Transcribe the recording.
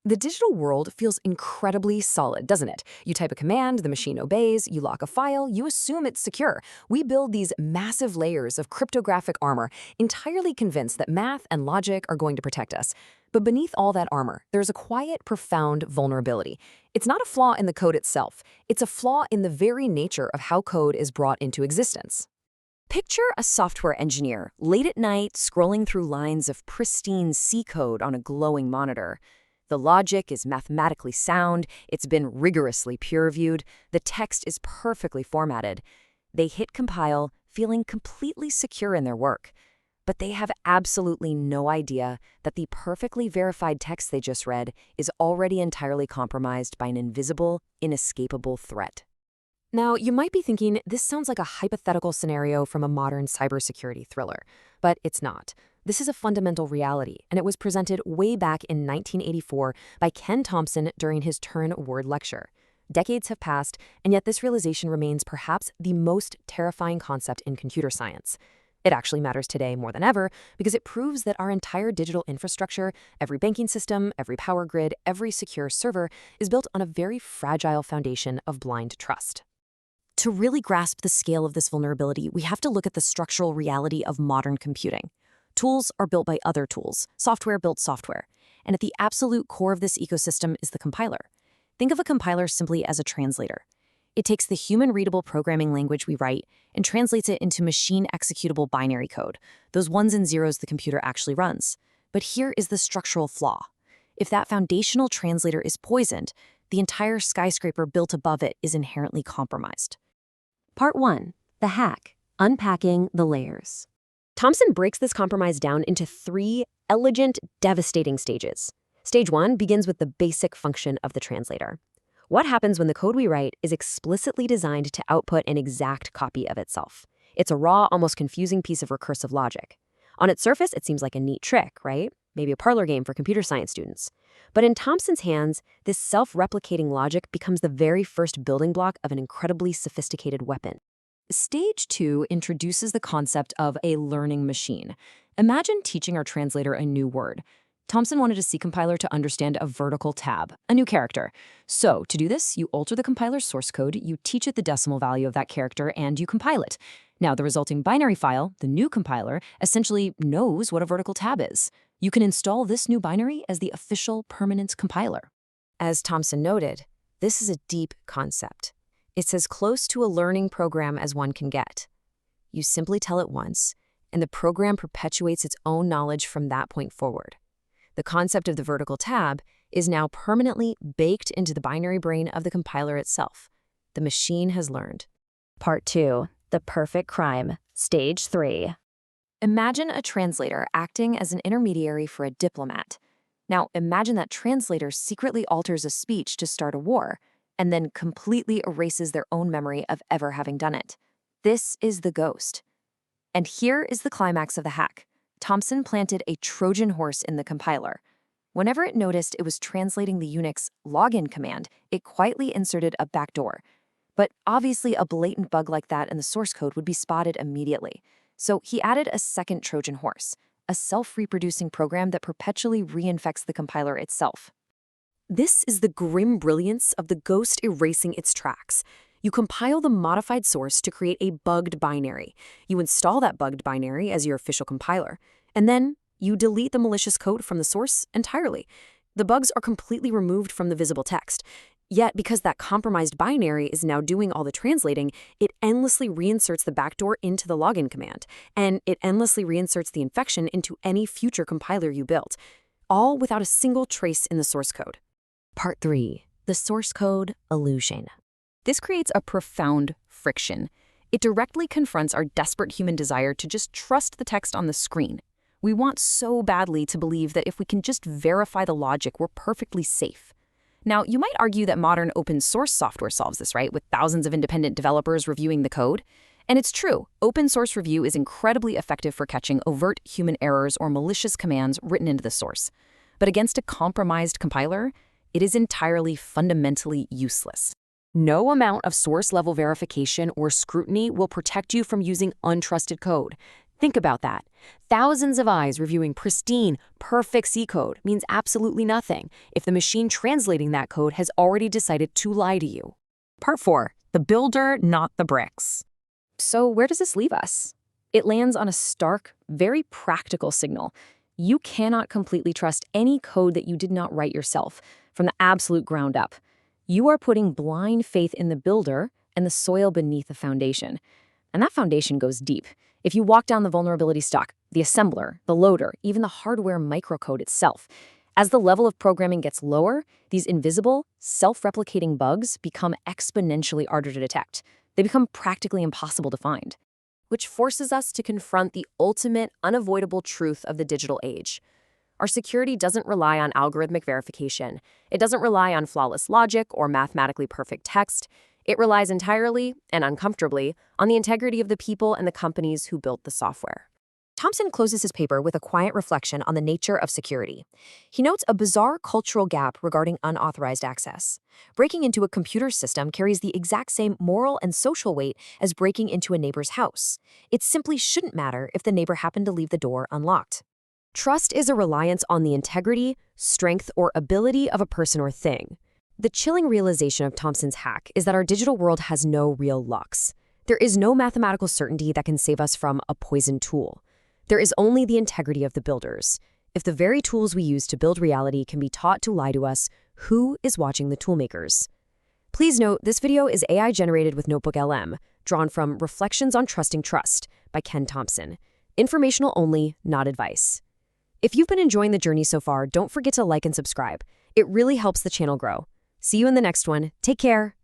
The digital world feels incredibly solid, doesn't it? You type a command, the machine obeys, you lock a file, you assume it's secure. We build these massive layers of cryptographic armor, entirely convinced that math and logic are going to protect us. But beneath all that armor, there's a quiet, profound vulnerability. It's not a flaw in the code itself. It's a flaw in the very nature of how code is brought into existence. Picture a software engineer late at night scrolling through lines of pristine C code on a glowing monitor. The logic is mathematically sound, it's been rigorously peer-reviewed, the text is perfectly formatted. They hit compile, feeling completely secure in their work. But they have absolutely no idea that the perfectly verified text they just read is already entirely compromised by an invisible, inescapable threat. Now, you might be thinking this sounds like a hypothetical scenario from a modern cybersecurity thriller, but it's not. This is a fundamental reality, and it was presented way back in 1984 by Ken Thompson during his Turing Award lecture. Decades have passed, and yet this realization remains perhaps the most terrifying concept in computer science. It actually matters today more than ever because it proves that our entire digital infrastructure, every banking system, every power grid, every secure server is built on a very fragile foundation of blind trust. To really grasp the scale of this vulnerability, we have to look at the structural reality of modern computing. Tools are built by other tools. Software builds software. And at the absolute core of this ecosystem is the compiler. Think of a compiler simply as a translator. It takes the human-readable programming language we write and translates it into machine-executable binary code, those ones and zeros the computer actually runs. But here is the structural flaw. If that foundational translator is poisoned, the entire skyscraper built above it is inherently compromised. Part 1. The hack. Unpacking the layers. Thompson breaks this compromise down into 3 elegant, devastating stages. Stage 1 begins with the basic function of the translator. What happens when the code we write is explicitly designed to output an exact copy of itself? It's a raw, almost confusing piece of recursive logic. On its surface, it seems like a neat trick, right? Maybe a parlor game for computer science students. But in Thompson's hands, this self-replicating logic becomes the very first building block of an incredibly sophisticated weapon. Stage 2 introduces the concept of a learning machine. Imagine teaching our translator a new word. Thompson wanted a C compiler to understand a vertical tab, a new character. So, to do this, you alter the compiler's source code, you teach it the decimal value of that character, and you compile it. Now, the resulting binary file, the new compiler, essentially knows what a vertical tab is. You can install this new binary as the official permanent compiler. As Thompson noted, this is a deep concept. It's as close to a learning program as one can get. You simply tell it once, and the program perpetuates its own knowledge from that point forward. The concept of the vertical tab is now permanently baked into the binary brain of the compiler itself. The machine has learned. Part 2. The perfect crime. Stage 3. Imagine a translator acting as an intermediary for a diplomat. Now, imagine that translator secretly alters a speech to start a war, and then completely erases their own memory of ever having done it. This is the ghost. And here is the climax of the hack. Thompson planted a Trojan horse in the compiler. Whenever it noticed it was translating the Unix login command, it quietly inserted a backdoor. But obviously a blatant bug like that in the source code would be spotted immediately. So he added a second Trojan horse, a self-reproducing program that perpetually reinfects the compiler itself. This is the grim brilliance of the ghost erasing its tracks. You compile the modified source to create a bugged binary. You install that bugged binary as your official compiler. And then you delete the malicious code from the source entirely. The bugs are completely removed from the visible text. Yet, because that compromised binary is now doing all the translating, it endlessly reinserts the backdoor into the login command. And it endlessly reinserts the infection into any future compiler you built, all without a single trace in the source code. Part 3. The source code illusion. This creates a profound friction. It directly confronts our desperate human desire to just trust the text on the screen. We want so badly to believe that if we can just verify the logic, we're perfectly safe. Now, you might argue that modern open source software solves this, right? With thousands of independent developers reviewing the code. And it's true, open source review is incredibly effective for catching overt human errors or malicious commands written into the source. But against a compromised compiler, it is entirely fundamentally useless. No amount of source-level verification or scrutiny will protect you from using untrusted code. Think about that. Thousands of eyes reviewing pristine, perfect C code means absolutely nothing if the machine translating that code has already decided to lie to you. Part 4. The builder, not the bricks. So where does this leave us? It lands on a stark, very practical signal. You cannot completely trust any code that you did not write yourself, from the absolute ground up. You are putting blind faith in the builder and the soil beneath the foundation. And that foundation goes deep. If you walk down the vulnerability stack, the assembler, the loader, even the hardware microcode itself, as the level of programming gets lower, these invisible, self-replicating bugs become exponentially harder to detect. They become practically impossible to find, which forces us to confront the ultimate, unavoidable truth of the digital age. Our security doesn't rely on algorithmic verification. It doesn't rely on flawless logic or mathematically perfect text. It relies entirely, and uncomfortably, on the integrity of the people and the companies who built the software. Thompson closes his paper with a quiet reflection on the nature of security. He notes a bizarre cultural gap regarding unauthorized access. Breaking into a computer system carries the exact same moral and social weight as breaking into a neighbor's house. It simply shouldn't matter if the neighbor happened to leave the door unlocked. Trust is a reliance on the integrity, strength, or ability of a person or thing. The chilling realization of Thompson's hack is that our digital world has no real lux. There is no mathematical certainty that can save us from a poisoned tool. There is only the integrity of the builders. If the very tools we use to build reality can be taught to lie to us, who is watching the toolmakers? Please note, this video is AI generated with Notebook LM, drawn from Reflections on Trusting Trust by Ken Thompson. Informational only, not advice. If you've been enjoying the journey so far, don't forget to like and subscribe. It really helps the channel grow. See you in the next one. Take care.